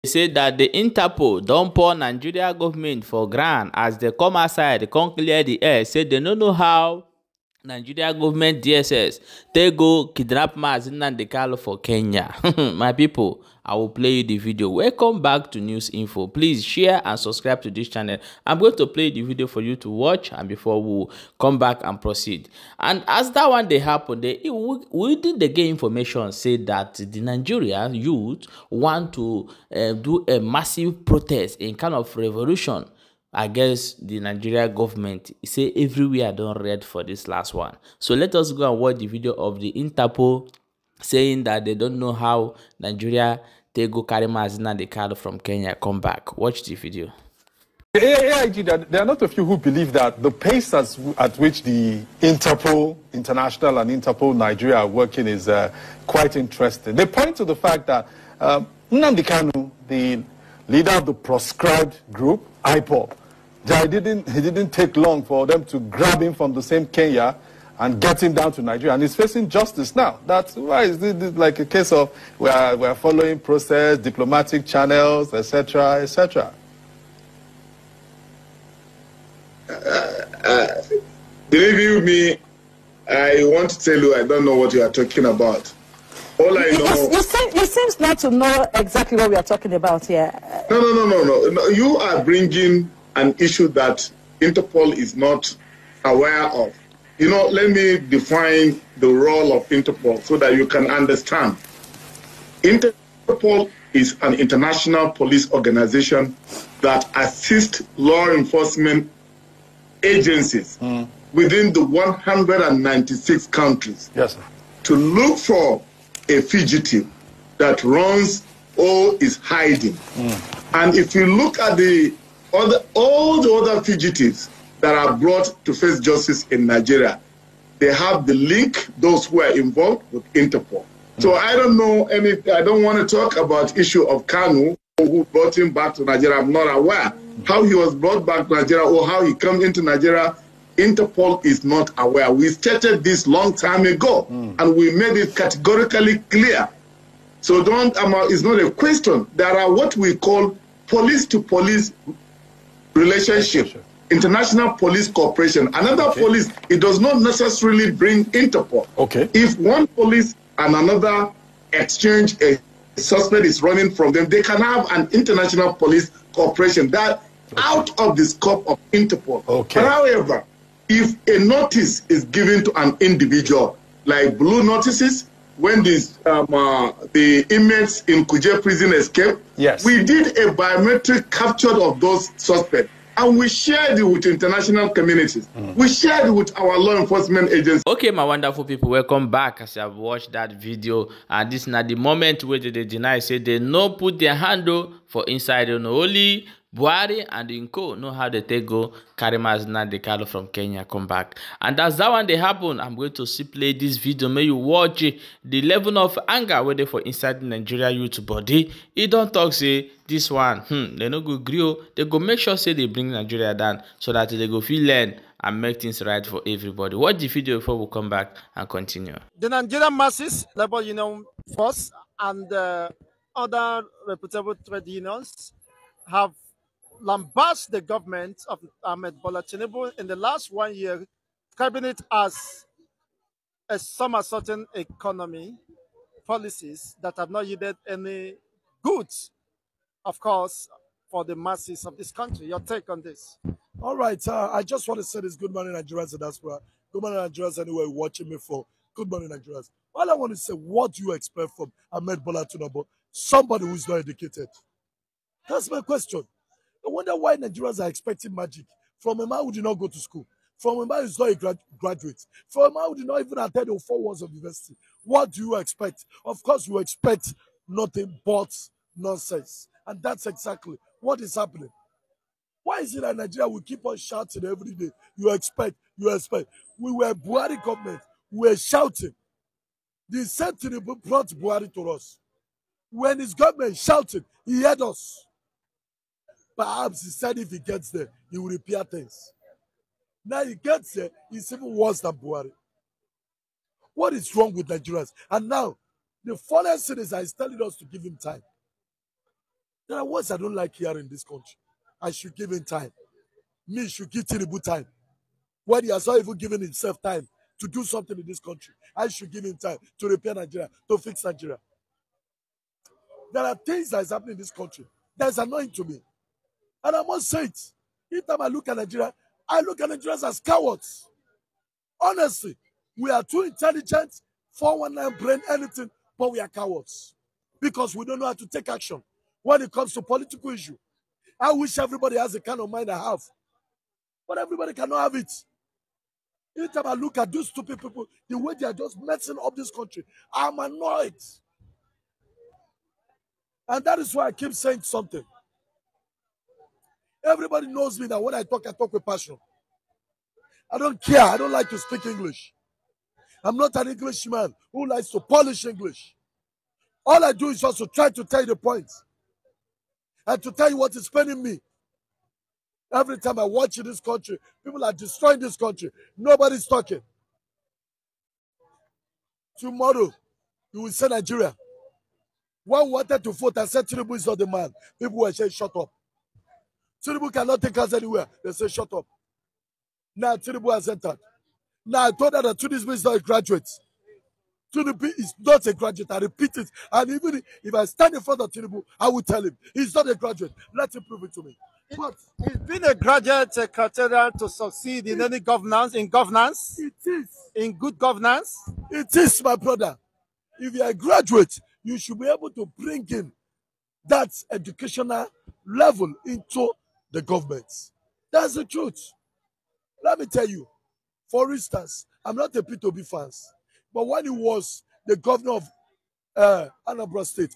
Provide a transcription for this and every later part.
say that the Interpol don't pour Nigeria government for ground as they come outside, they come clear the air, say they don't know how Nigeria government DSS they go kidnap Nnamdi Kanu for Kenya. My people, I will play you the video. Welcome back to News Info. Please share and subscribe to this channel. I'm going to play the video for you to watch, and before we come back and proceed. And as that one they happen, we did the get information say that the Nigerian youth want to do a massive protest in kind of revolution against the Nigeria government. Say everywhere don't read for this last one. So let us go and watch the video of the Interpol saying that they don't know how Nigeria they go carry Nnamdi Kanu from Kenya come back. Watch the video. AIG, there are not a few who believe that the pace at which the Interpol International and Interpol Nigeria are working is quite interesting. They point to the fact that Nnamdi Kanu, the leader of the proscribed group, IPOB, it didn't take long for them to grab him from the same Kenya and get him down to Nigeria, and he's facing justice now. That's why is this like a case of we're following process, diplomatic channels, etc., etc. Believe you me, I want to tell you I don't know what you are talking about. All I know... You seems not to know exactly what we are talking about here. No. You are bringing an issue that Interpol is not aware of. You know, let me define the role of Interpol so that you can understand. Interpol is an international police organization that assists law enforcement agencies within the 196 countries to look for a fugitive that runs or is hiding. And if you look at all the other fugitives that are brought to face justice in Nigeria, they have the link, those who are involved with Interpol. So I don't know I don't want to talk about issue of Kanu, who brought him back to Nigeria. I'm not aware how he was brought back to Nigeria or how he came into Nigeria. Interpol is not aware. We stated this long time ago, and we made it categorically clear. So it's not a question. There are what we call police-to-police relationship, international police cooperation. Another police, it does not necessarily bring Interpol. If one police and another exchange a suspect is running from them, they can have an international police cooperation that out of the scope of Interpol. But however, if a notice is given to an individual, like blue notices, when the inmates in Kuje prison escaped, we did a biometric capture of those suspects, and we shared it with international communities. We shared it with our law enforcement agencies. Okay, my wonderful people, welcome back. As you have watched that video, and this is not the moment where they deny, say they no put their handle for inside only Buhari and Inko know how they take go carry Nnamdi Kanu from Kenya come back. And that's that one they happen. I'm going to play this video. May you watch it. The level of anger where they for inside the Nigeria youth body. It don't talk say this one. They no go grill. They go make sure say they bring Nigeria down so that they go feel learn and make things right for everybody. Watch the video before we come back and continue. The Nigerian masses, Labour Union Force, and other reputable trade unions have lambasted the government of Ahmed Bola Tinubu in the last 1 year, describing it as a somersaulting economy policies that have not yielded any goods, of course, for the masses of this country. Your take on this? All right. I just want to say this. Good morning, Nigerians, and that's why. Good morning, Nigerians, anywhere watching me for. Good morning, Nigerians. All I want to say, what do you expect from Ahmed Bola Tinubu? Somebody who is not educated. That's my question. I wonder why Nigerians are expecting magic from a man who did not go to school, from a man who is not a graduate, from a man who did not even attend the 4 years of university. What do you expect? Of course, you expect nothing but nonsense. And that's exactly what is happening. Why is it that Nigeria will keep on shouting every day? You expect, you expect. We were Buhari government. We were shouting. The same thing brought Buhari to us. When his government shouted, he heard us. Perhaps he said if he gets there, he will repair things. Now he gets there, it's even worse than Buhari. What is wrong with Nigerians? And now, the funniest thing is he's telling us to give him time. There are words I don't like here in this country. I should give him time. Me should give Tinubu time. When he has not even given himself time to do something in this country, I should give him time to repair Nigeria, to fix Nigeria. There are things that is happening in this country that is annoying to me. And I must say it. Each time I look at Nigeria, I look at Nigerians as cowards. Honestly, we are too intelligent, 419 brain, anything, but we are cowards. Because we don't know how to take action when it comes to political issue. I wish everybody has the kind of mind I have. But everybody cannot have it. Each time I look at those stupid people, the way they are just messing up this country, I'm annoyed. And that is why I keep saying something. Everybody knows me that when I talk with passion. I don't care. I don't like to speak English. I'm not an Englishman who likes to polish English. All I do is just to try to tell you the point. And to tell you what is paining me. Every time I watch in this country, people are destroying this country. Nobody's talking. Tomorrow, you will say Nigeria. One wanted to vote and said Tinubu is not the man. People will say, shut up. Tinubu cannot take us anywhere. They say, shut up. Now Tinubu has entered. Now I told her that Tinubu is not a graduate. Tinubu is not a graduate. I repeat it. And even if I stand in front of Tinubu, I will tell him he's not a graduate. Let him prove it to me. But is being a graduate a criteria to succeed in any governance? In governance? It is. In good governance? It is, my brother. If you are a graduate, you should be able to bring in that educational level into the government. That's the truth. Let me tell you, for instance, I'm not a P2B fan, but when he was the governor of Anambra State,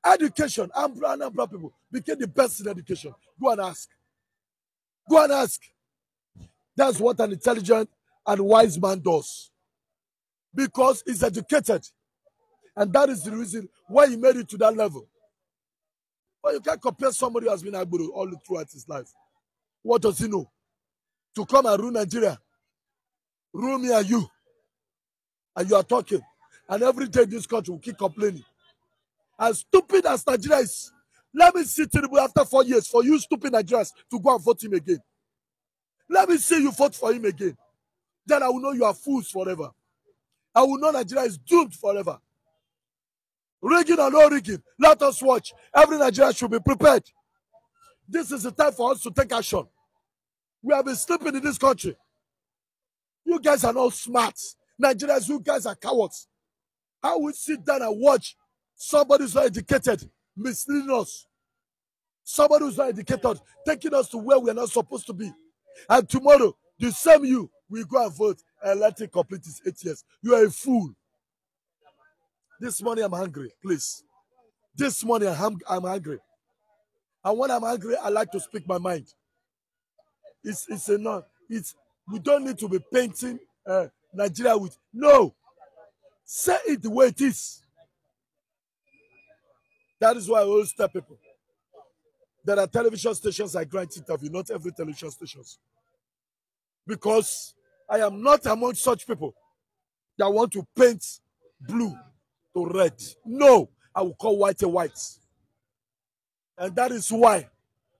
education, Anambra people became the best in education. Go and ask. Go and ask. That's what an intelligent and wise man does. Because he's educated. And that is the reason why he made it to that level. But you can't compare somebody who has been able to all throughout his life. What does he know? To come and rule Nigeria. Rule me and you. And you are talking. And every day this country will keep complaining. As stupid as Nigeria is, let me see Tinubu after 4 years for you stupid Nigerians to go and vote him again. Let me see you vote for him again. Then I will know you are fools forever. I will know Nigeria is doomed forever. Rigging or no rigging, let us watch. Every Nigerian should be prepared. This is the time for us to take action. We have been sleeping in this country. You guys are not smart. Nigerians, you guys are cowards. How we sit down and watch somebody who's not educated misleading us? Somebody who's not educated taking us to where we are not supposed to be. And tomorrow, the same you will go and vote and let it complete his 8 years. You are a fool. This morning I'm hungry, please. This morning I'm hungry. And when I'm hungry, I like to speak my mind. It's enough. We don't need to be painting Nigeria with. No. Say it the way it is. That is why I always tell people. There are television stations I grant interview, not every television stations. Because I am not among such people that want to paint blue to red. No, I will call white a white. And that is why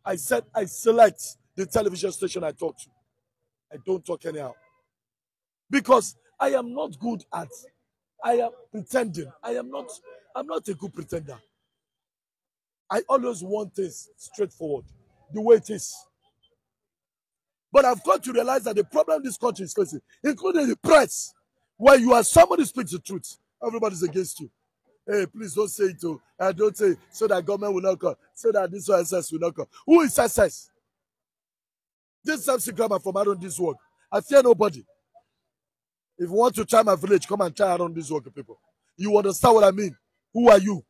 I said I select the television station I talk to. I don't talk anyhow. Because I am not good at, I am pretending. I'm not a good pretender. I always want things straightforward, the way it is. But I've got to realize that the problem this country is facing, including the press, where you are somebody who speaks the truth, everybody's against you. Hey, please don't say it too. Don't say it so that government will not come, so that this SS will not come. Who is SS? This MC grammar from around this work. I fear nobody. If you want to try my village, come and try around this work, people. You understand what I mean? Who are you?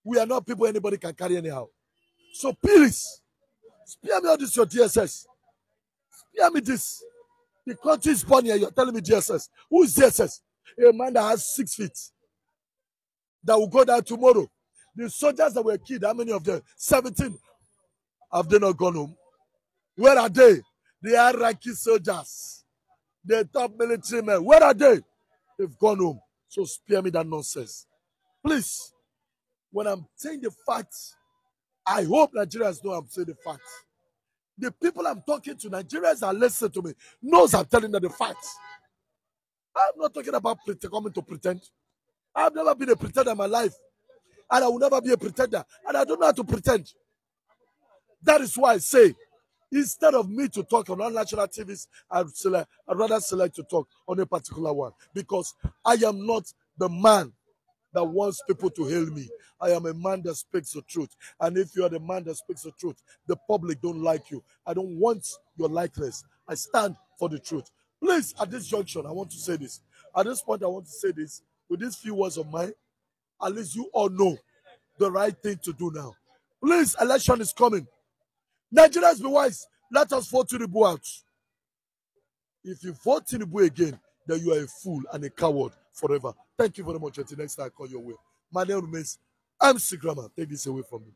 We are not people anybody can carry anyhow. So please, spare me all this your DSS. Spare me this. The country is born here. You're telling me DSS. Who is DSS? A man that has 6 feet. That will go down tomorrow. The soldiers that were killed, how many of them? 17. Have they not gone home? Where are they? The Iraqi soldiers. The top military men. Where are they? They've gone home. So spare me that nonsense. Please. When I'm saying the facts, I hope Nigerians know I'm saying the facts. The people I'm talking to, Nigerians that listen to me, knows I'm telling them the facts. I'm not talking about coming to pretend. I've never been a pretender in my life. And I will never be a pretender. And I don't know how to pretend. That is why I say, instead of me to talk on all national TVs, I'd rather select to talk on a particular one. Because I am not the man that wants people to hail me. I am a man that speaks the truth. And if you are the man that speaks the truth, the public don't like you. I don't want your likeness. I stand for the truth. Please, at this junction, I want to say this. At this point, I want to say this. With these few words of mine, at least you all know the right thing to do now. Please, election is coming. Nigerians, be wise. Let us vote Tinubu out. If you vote Tinubu again, then you are a fool and a coward forever. Thank you very much. Until next time I call your way. My name remains MC Grammar. Take this away from me.